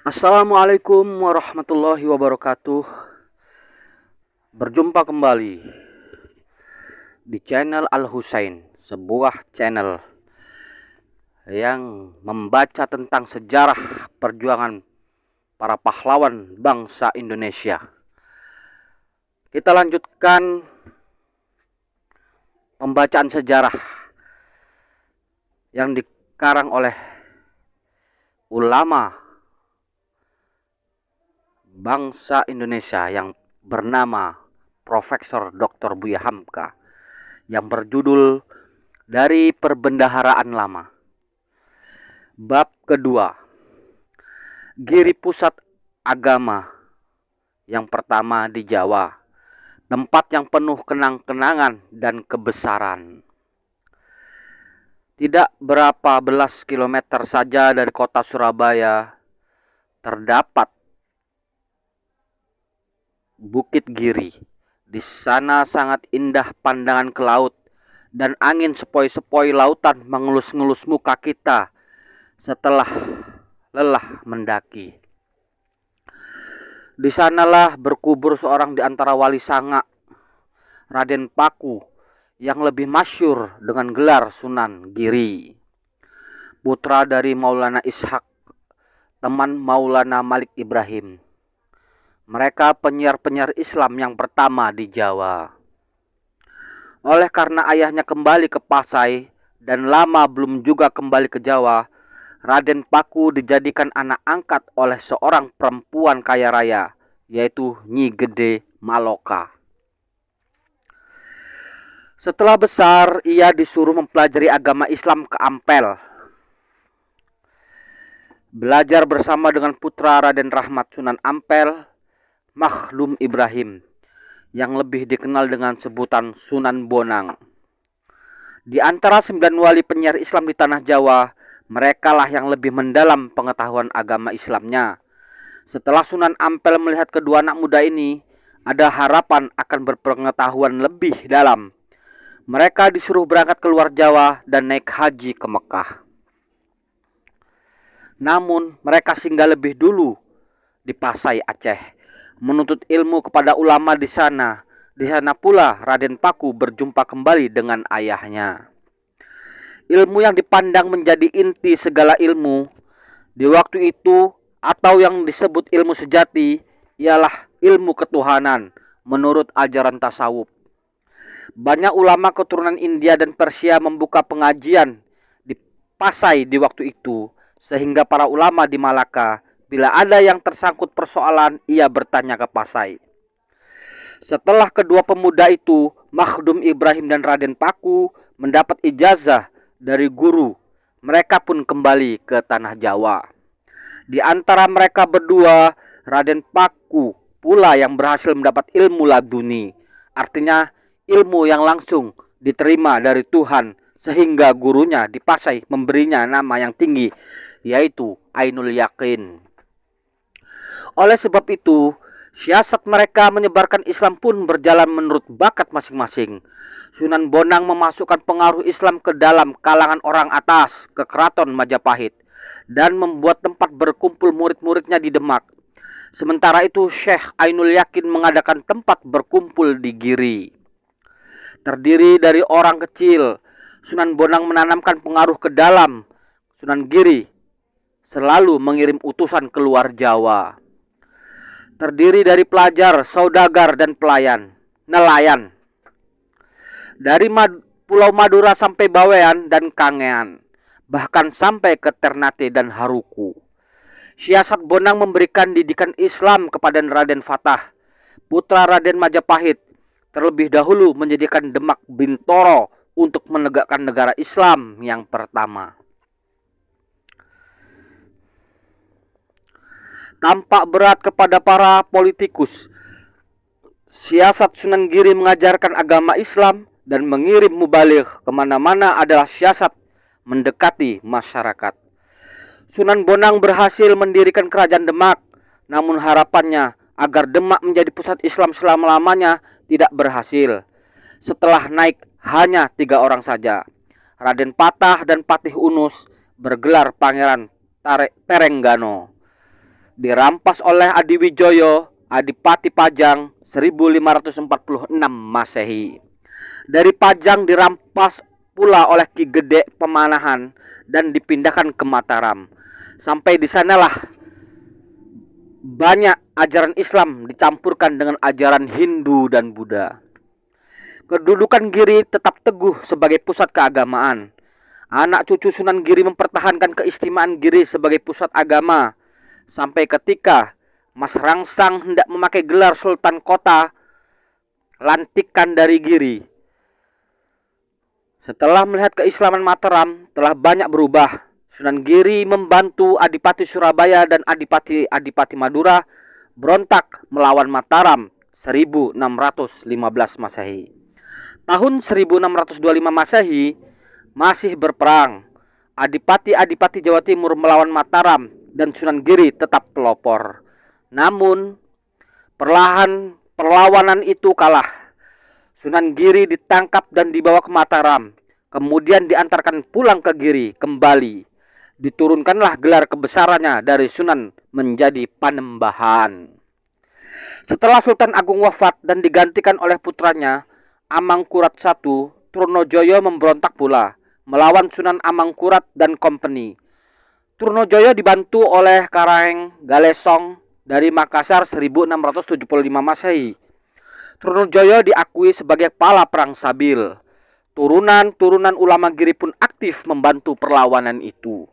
Assalamualaikum warahmatullahi wabarakatuh. Berjumpa kembali di channel Al Husain, sebuah channel yang membaca tentang sejarah perjuangan para pahlawan bangsa Indonesia. Kita lanjutkan pembacaan sejarah yang dikarang oleh ulama bangsa Indonesia yang bernama Profesor Dr. Buya Hamka, yang berjudul Dari Perbendaharaan Lama. Bab kedua, Giri Pusat Agama. Yang pertama di Jawa, tempat yang penuh kenang-kenangan dan kebesaran. Tidak berapa belas kilometer saja dari kota Surabaya terdapat Bukit Giri. Di sana sangat indah pandangan ke laut, dan angin sepoi-sepoi lautan mengelus-ngelus muka kita setelah lelah mendaki. Di sanalah berkubur seorang di antara wali Sanga, Raden Paku, yang lebih masyhur dengan gelar Sunan Giri, putra dari Maulana Ishak, teman Maulana Malik Ibrahim. Mereka penyiar-penyiar Islam yang pertama di Jawa. Oleh karena ayahnya kembali ke Pasai dan lama belum juga kembali ke Jawa, Raden Paku dijadikan anak angkat oleh seorang perempuan kaya raya, yaitu Nyi Gede Maloka. Setelah besar, ia disuruh mempelajari agama Islam ke Ampel. Belajar bersama dengan putra Raden Rahmat Sunan Ampel, Makhlum Ibrahim, yang lebih dikenal dengan sebutan Sunan Bonang. Di antara 9 wali penyiar Islam di tanah Jawa, merekalah yang lebih mendalam pengetahuan agama Islamnya. Setelah Sunan Ampel melihat kedua anak muda ini, ada harapan akan berpengetahuan lebih dalam. Mereka disuruh berangkat keluar Jawa dan naik haji ke Mekah. Namun mereka singgah lebih dulu di Pasai, Aceh, menuntut ilmu kepada ulama di sana. Di sana pula Raden Paku berjumpa kembali dengan ayahnya. Ilmu yang dipandang menjadi inti segala ilmu di waktu itu, atau yang disebut ilmu sejati, ialah ilmu ketuhanan menurut ajaran tasawuf. Banyak ulama keturunan India dan Persia membuka pengajian di Pasai di waktu itu, sehingga para ulama di Malaka, bila ada yang tersangkut persoalan, ia bertanya ke Pasai. Setelah kedua pemuda itu, Makhdum Ibrahim dan Raden Paku, mendapat ijazah dari guru, mereka pun kembali ke tanah Jawa. Di antara mereka berdua, Raden Paku pula yang berhasil mendapat ilmu laduni, artinya ilmu yang langsung diterima dari Tuhan, sehingga gurunya di Pasai memberinya nama yang tinggi, yaitu Ainul Yakin. Oleh sebab itu, siasat mereka menyebarkan Islam pun berjalan menurut bakat masing-masing. Sunan Bonang memasukkan pengaruh Islam ke dalam kalangan orang atas, ke keraton Majapahit, dan membuat tempat berkumpul murid-muridnya di Demak. Sementara itu, Syekh Ainul Yakin mengadakan tempat berkumpul di Giri. Terdiri dari orang kecil, Sunan Bonang menanamkan pengaruh ke dalam. Sunan Giri selalu mengirim utusan keluar Jawa. Terdiri dari pelajar, saudagar, dan nelayan. Dari Pulau Madura sampai Bawean dan Kangean, bahkan sampai ke Ternate dan Haruku. Siasat Bonang memberikan didikan Islam kepada Raden Fatah, putra Raden Majapahit, terlebih dahulu menjadikan Demak Bintoro untuk menegakkan negara Islam yang pertama. Tampak berat kepada para politikus, siasat Sunan Giri mengajarkan agama Islam dan mengirim mubaligh kemana-mana adalah siasat mendekati masyarakat. Sunan Bonang berhasil mendirikan kerajaan Demak, namun harapannya agar Demak menjadi pusat Islam selama-lamanya tidak berhasil. Setelah naik hanya 3 orang saja, Raden Patah dan Patih Unus, bergelar Pangeran Terenggano. dirampas oleh Adiwijoyo Adipati Pajang 1546 Masehi. Dari Pajang dirampas pula oleh Ki Gede Pemanahan dan dipindahkan ke Mataram. Sampai di sanalah banyak ajaran Islam dicampurkan dengan ajaran Hindu dan Buddha. Kedudukan Giri tetap teguh sebagai pusat keagamaan. Anak cucu Sunan Giri mempertahankan keistimewaan Giri sebagai pusat agama sampai ketika Mas Rangsang hendak memakai gelar Sultan Kota lantikan dari Giri. Setelah melihat keislaman Mataram telah banyak berubah, Sunan Giri membantu Adipati Surabaya dan Adipati Madura berontak melawan Mataram 1615 Masehi. Tahun 1625 Masehi masih berperang. Adipati Jawa Timur melawan Mataram dan Sunan Giri tetap pelopor. Namun perlawanan itu kalah. Sunan Giri ditangkap dan dibawa ke Mataram. Kemudian diantarkan pulang ke Giri kembali. Diturunkanlah gelar kebesarannya dari Sunan menjadi Panembahan. Setelah Sultan Agung wafat dan digantikan oleh putranya Amangkurat I, Trunojoyo memberontak pula melawan Sunan Amangkurat dan Company. Trunojoyo dibantu oleh Karaeng Galesong dari Makassar 1675 Masehi. Trunojoyo diakui sebagai kepala perang Sabil. Turunan ulama Giri pun aktif membantu perlawanan itu.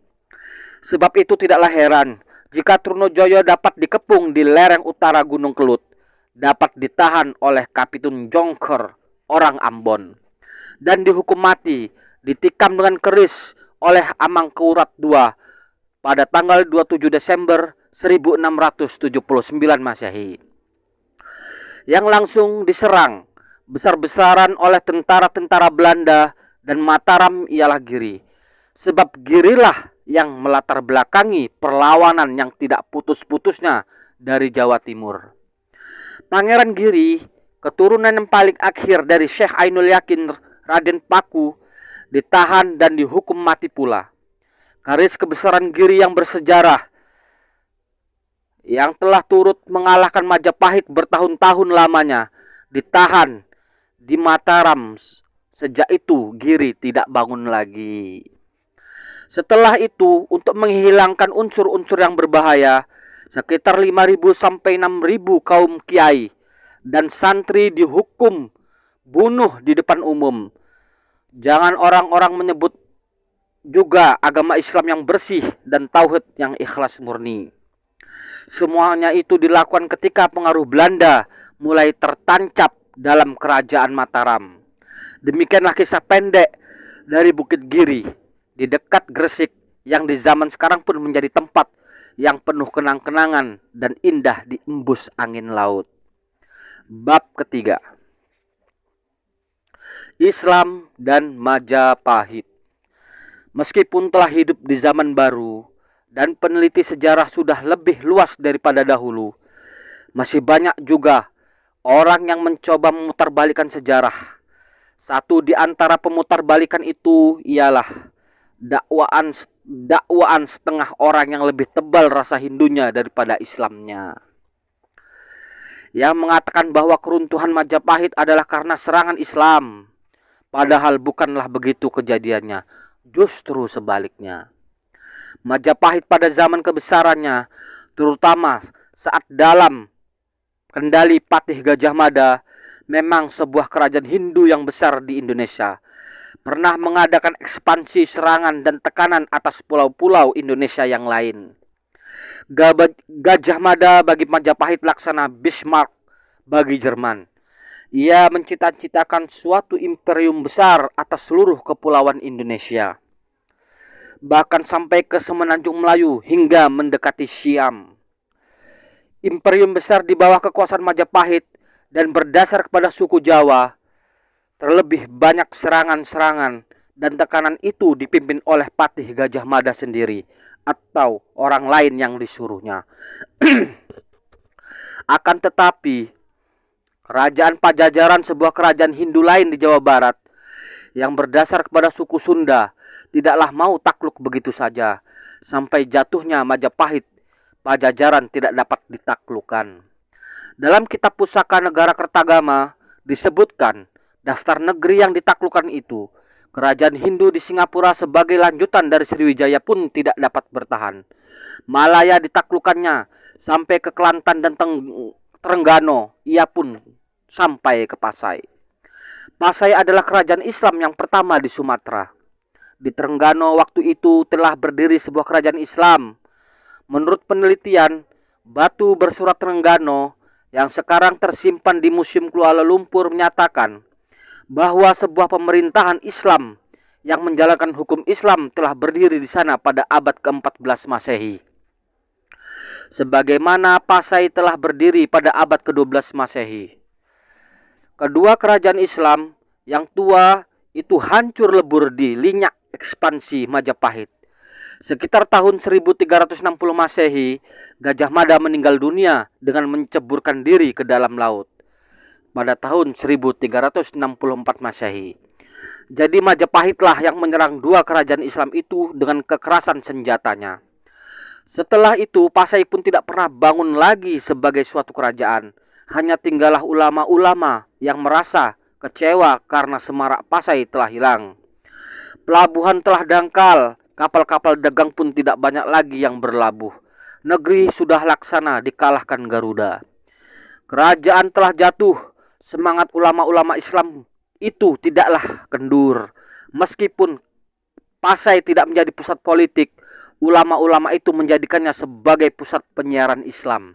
Sebab itu tidaklah heran jika Trunojoyo dapat dikepung di lereng utara Gunung Kelut, dapat ditahan oleh Kapitun Jongker, orang Ambon, dan dihukum mati, ditikam dengan keris oleh Amangkurat II pada tanggal 27 Desember 1679 Masehi. Yang langsung diserang besar-besaran oleh tentara-tentara Belanda dan Mataram ialah Giri. Sebab Girilah yang melatar belakangi perlawanan yang tidak putus-putusnya dari Jawa Timur. Pangeran Giri, keturunan yang paling akhir dari Syekh Ainul Yakin Raden Paku, ditahan dan dihukum mati pula. Garis kebesaran Giri yang bersejarah, yang telah turut mengalahkan Majapahit bertahun-tahun lamanya, ditahan di Mataram. Sejak itu Giri tidak bangun lagi. Setelah itu, untuk menghilangkan unsur-unsur yang berbahaya, sekitar 5.000 sampai 6.000 kaum kiai dan santri dihukum bunuh di depan umum. Jangan orang-orang menyebut juga agama Islam yang bersih dan tauhid yang ikhlas murni. Semuanya itu dilakukan ketika pengaruh Belanda mulai tertancap dalam kerajaan Mataram. Demikianlah kisah pendek dari Bukit Giri di dekat Gresik yang di zaman sekarang pun menjadi tempat yang penuh kenang-kenangan dan indah diembus angin laut. Bab ketiga, Islam dan Majapahit. Meskipun telah hidup di zaman baru dan peneliti sejarah sudah lebih luas daripada dahulu, masih banyak juga orang yang mencoba memutarbalikan sejarah. Satu di antara pemutarbalikan itu ialah dakwaan setengah orang yang lebih tebal rasa Hindunya daripada Islamnya, yang mengatakan bahwa keruntuhan Majapahit adalah karena serangan Islam. Padahal bukanlah begitu kejadiannya, justru sebaliknya. Majapahit pada zaman kebesarannya, terutama saat dalam kendali Patih Gajah Mada, memang sebuah kerajaan Hindu yang besar di Indonesia. Pernah mengadakan ekspansi serangan dan tekanan atas pulau-pulau Indonesia yang lain. Gajah Mada bagi Majapahit laksana Bismarck bagi Jerman. Ia mencita-citakan suatu imperium besar atas seluruh kepulauan Indonesia, bahkan sampai ke Semenanjung Melayu hingga mendekati Siam. Imperium besar di bawah kekuasaan Majapahit dan berdasar kepada suku Jawa. Terlebih banyak serangan-serangan dan tekanan itu dipimpin oleh Patih Gajah Mada sendiri atau orang lain yang disuruhnya. Akan tetapi, Kerajaan Pajajaran, sebuah kerajaan Hindu lain di Jawa Barat yang berdasar kepada suku Sunda, tidaklah mau takluk begitu saja. Sampai jatuhnya Majapahit Pajajaran tidak dapat ditaklukkan. Dalam kitab Pusaka Negara Kertagama disebutkan daftar negeri yang ditaklukkan itu. Kerajaan Hindu di Singapura sebagai lanjutan dari Sriwijaya pun tidak dapat bertahan. Malaya ditaklukkannya sampai ke Kelantan dan Terengganu. Ia pun sampai ke Pasai. Pasai adalah kerajaan Islam yang pertama di Sumatera. Di Terengganu waktu itu telah berdiri sebuah kerajaan Islam. Menurut penelitian, batu bersurat Terengganu yang sekarang tersimpan di Museum Kuala Lumpur menyatakan bahwa sebuah pemerintahan Islam yang menjalankan hukum Islam telah berdiri di sana pada abad ke-14 Masehi. Sebagaimana Pasai telah berdiri pada abad ke-12 Masehi. Kedua kerajaan Islam yang tua itu hancur lebur di Linyak ekspansi Majapahit. Sekitar tahun 1360 Masehi, Gajah Mada meninggal dunia dengan menceburkan diri ke dalam laut pada tahun 1364 Masehi. Jadi Majapahitlah yang menyerang dua kerajaan Islam itu dengan kekerasan senjatanya. Setelah itu Pasai pun tidak pernah bangun lagi sebagai suatu kerajaan. Hanya tinggallah ulama-ulama yang merasa kecewa karena semarak Pasai telah hilang. Pelabuhan telah dangkal, kapal-kapal dagang pun tidak banyak lagi yang berlabuh. Negeri sudah laksana dikalahkan Garuda. Kerajaan telah jatuh. Semangat ulama-ulama Islam itu tidaklah kendur. Meskipun Pasai tidak menjadi pusat politik, ulama-ulama itu menjadikannya sebagai pusat penyiaran Islam.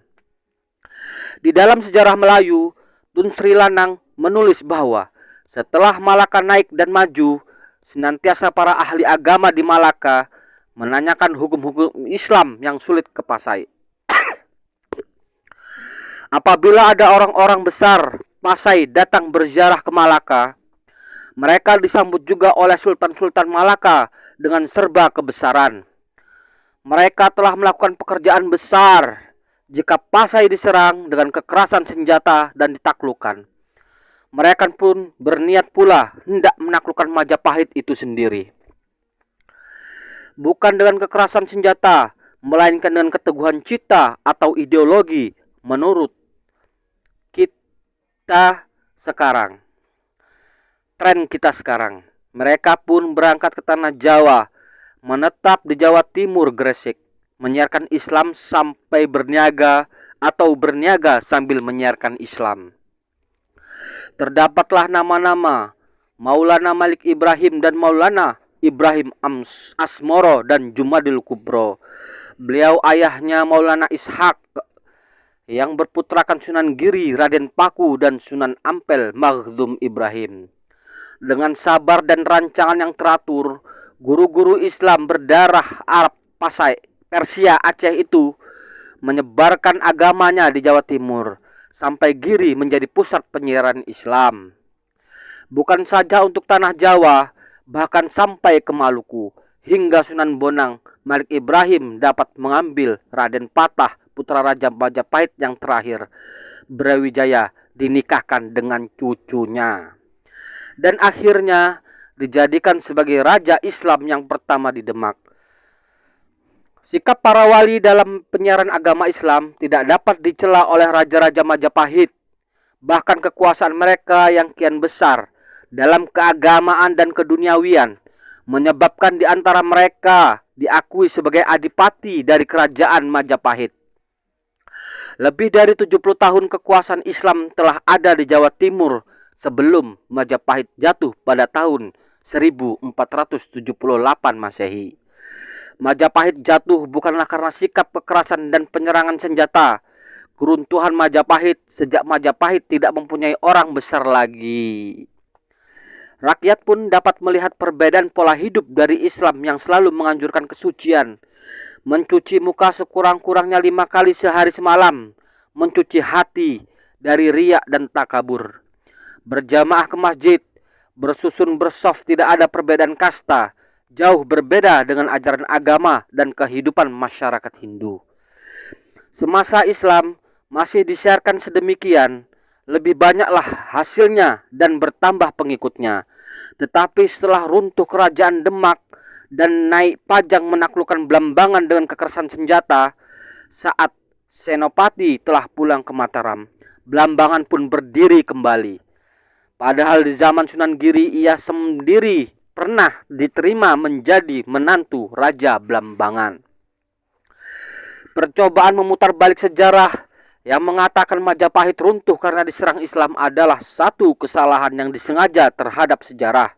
Di dalam sejarah Melayu, Tun Sri Lanang menulis bahwa setelah Malaka naik dan maju, senantiasa para ahli agama di Malaka menanyakan hukum-hukum Islam yang sulit ke Pasai. Apabila ada orang-orang besar Pasai datang berziarah ke Malaka, mereka disambut juga oleh Sultan-Sultan Malaka dengan serba kebesaran. Mereka telah melakukan pekerjaan besar jika Pasai diserang dengan kekerasan senjata dan ditaklukkan. Mereka pun berniat pula hendak menaklukkan Majapahit itu sendiri. Bukan dengan kekerasan senjata, melainkan dengan keteguhan cita atau ideologi menurut kita sekarang. Tren kita sekarang. Mereka pun berangkat ke tanah Jawa, menetap di Jawa Timur Gresik, menyiarkan Islam sampai berniaga atau berniaga sambil menyiarkan Islam. Terdapatlah nama-nama Maulana Malik Ibrahim dan Maulana Ibrahim Asmoro dan Jumadil Kubro. Beliau ayahnya Maulana Ishak yang berputrakan Sunan Giri, Raden Paku dan Sunan Ampel Maghdum Ibrahim. Dengan sabar dan rancangan yang teratur, guru-guru Islam berdarah Arab Pasai, Persia, Aceh itu menyebarkan agamanya di Jawa Timur sampai Giri menjadi pusat penyiaran Islam. Bukan saja untuk tanah Jawa, bahkan sampai ke Maluku, hingga Sunan Bonang Malik Ibrahim dapat mengambil Raden Patah, putra Raja Majapahit yang terakhir, Brawijaya, dinikahkan dengan cucunya. Dan akhirnya dijadikan sebagai Raja Islam yang pertama di Demak. Sikap para wali dalam penyiaran agama Islam tidak dapat dicela oleh Raja-Raja Majapahit. Bahkan kekuasaan mereka yang kian besar dalam keagamaan dan keduniawian menyebabkan di antara mereka diakui sebagai adipati dari kerajaan Majapahit. Lebih dari 70 tahun kekuasaan Islam telah ada di Jawa Timur sebelum Majapahit jatuh pada tahun 1478 Masehi. Majapahit jatuh bukanlah karena sikap kekerasan dan penyerangan senjata. Keruntuhan Majapahit sejak Majapahit tidak mempunyai orang besar lagi. Rakyat pun dapat melihat perbedaan pola hidup dari Islam yang selalu menganjurkan kesucian, mencuci muka sekurang-kurangnya 5 kali sehari semalam, mencuci hati dari riya dan takabur, berjamaah ke masjid, bersusun bersaf, tidak ada perbedaan kasta, jauh berbeda dengan ajaran agama dan kehidupan masyarakat Hindu. Semasa Islam masih disiarkan sedemikian, lebih banyaklah hasilnya dan bertambah pengikutnya. Tetapi setelah runtuh kerajaan Demak dan naik Pajang menaklukkan Blambangan dengan kekerasan senjata, Saat Senopati telah pulang ke Mataram, Blambangan pun berdiri kembali. Padahal di zaman Sunan Giri ia sendiri pernah diterima menjadi menantu Raja Blambangan. Percobaan memutar balik sejarah yang mengatakan Majapahit runtuh karena diserang Islam adalah satu kesalahan yang disengaja terhadap sejarah.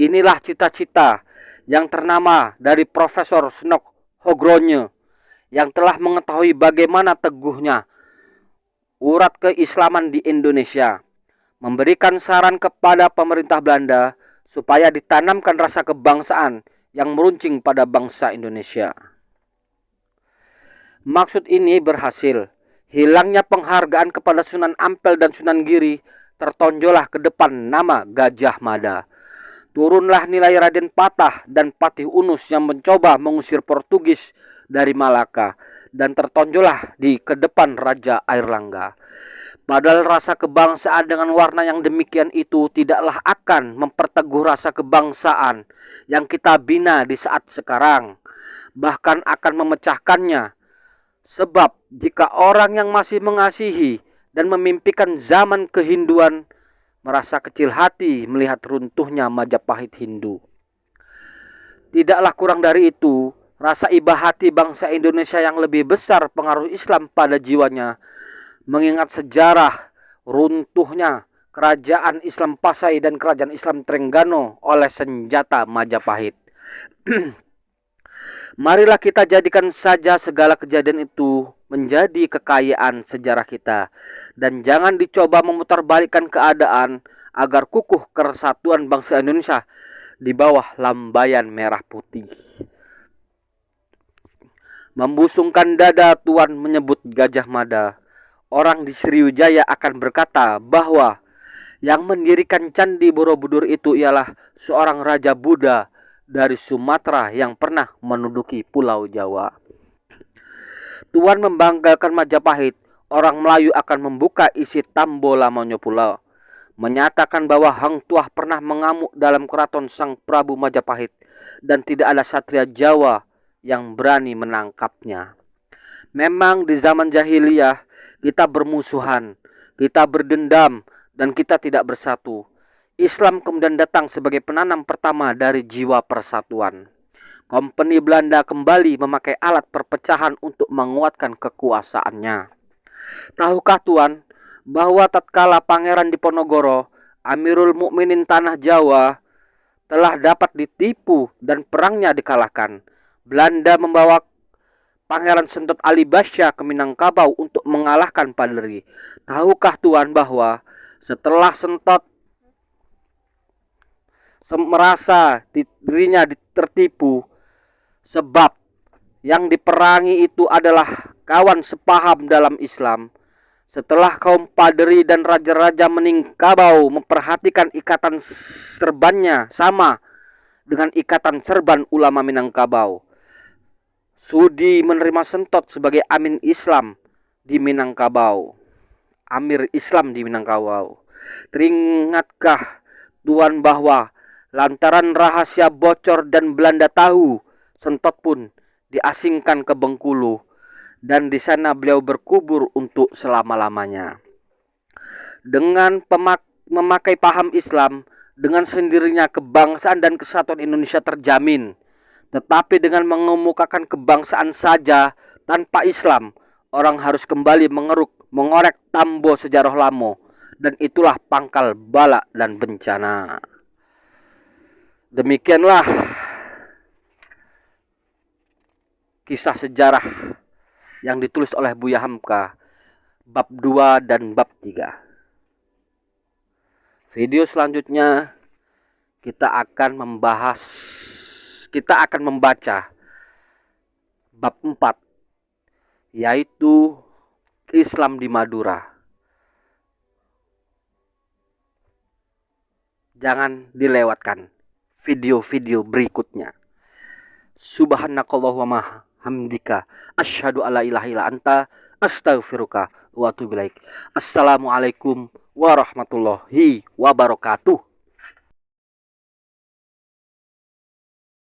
Inilah cita-cita yang ternama dari Profesor Snok Hogronje yang telah mengetahui bagaimana teguhnya urat keislaman di Indonesia, memberikan saran kepada pemerintah Belanda supaya ditanamkan rasa kebangsaan yang meruncing pada bangsa Indonesia. Maksud ini berhasil. Hilangnya penghargaan kepada Sunan Ampel dan Sunan Giri, tertonjollah ke depan nama Gajah Mada. Turunlah nilai Raden Patah dan Patih Unus yang mencoba mengusir Portugis dari Malaka, dan tertonjollah di kedepan Raja Airlangga. Padahal rasa kebangsaan dengan warna yang demikian itu tidaklah akan memperteguh rasa kebangsaan yang kita bina di saat sekarang, bahkan akan memecahkannya. Sebab jika orang yang masih mengasihi dan memimpikan zaman kehinduan merasa kecil hati melihat runtuhnya Majapahit Hindu, tidaklah kurang dari itu, rasa iba hati bangsa Indonesia yang lebih besar pengaruh Islam pada jiwanya, mengingat sejarah runtuhnya kerajaan Islam Pasai dan kerajaan Islam Trengganu oleh senjata Majapahit. Marilah kita jadikan saja segala kejadian itu menjadi kekayaan sejarah kita, dan jangan dicoba memutarbalikkan keadaan agar kukuh kesatuan bangsa Indonesia di bawah lambayan merah putih. Membusungkan dada Tuan menyebut Gajah Mada. Orang di Sriwijaya akan berkata bahwa yang mendirikan Candi Borobudur itu ialah seorang Raja Buddha dari Sumatera yang pernah menduduki Pulau Jawa. Tuan membanggakan Majapahit, orang Melayu akan membuka isi Tambo Lamonyo Pulau, menyatakan bahwa Hang Tuah pernah mengamuk dalam keraton Sang Prabu Majapahit dan tidak ada satria Jawa yang berani menangkapnya. Memang di zaman jahiliyah kita bermusuhan, kita berdendam, dan kita tidak bersatu. Islam kemudian datang sebagai penanam pertama dari jiwa persatuan. Kompeni Belanda kembali memakai alat perpecahan untuk menguatkan kekuasaannya. Tahukah Tuan bahwa tatkala Pangeran Diponegoro, Amirul Mukminin Tanah Jawa, telah dapat ditipu dan perangnya dikalahkan, Belanda membawa Pangeran Sentot Ali Basya ke Minangkabau untuk mengalahkan Padri. Tahukah Tuan bahwa setelah Sentot merasa dirinya tertipu, sebab yang diperangi itu adalah kawan sepaham dalam Islam, setelah kaum Padri dan raja-raja Minangkabau memperhatikan ikatan serbannya sama dengan ikatan serban ulama Minangkabau, sudi menerima Sentot sebagai Amin Islam di Minangkabau, Amir Islam di Minangkabau. Teringatkah Tuan bahwa lantaran rahasia bocor dan Belanda tahu, Sentot pun diasingkan ke Bengkulu, dan di sana beliau berkubur untuk selama-lamanya. Dengan memakai paham Islam, dengan sendirinya kebangsaan dan kesatuan Indonesia terjamin. Tetapi dengan mengemukakan kebangsaan saja tanpa Islam, orang harus kembali mengorek tambo sejarah lamo, dan itulah pangkal bala dan bencana. Demikianlah kisah sejarah yang ditulis oleh Buya Hamka, bab 2 dan bab 3. Video selanjutnya kita akan membaca bab 4, yaitu Islam di Madura. Jangan dilewatkan video-video berikutnya. Subhanakallahumma hamdika asyhadu alla ilaha illa anta astaghfiruka wa atubu ilaik. Assalamualaikum warahmatullahi wabarakatuh.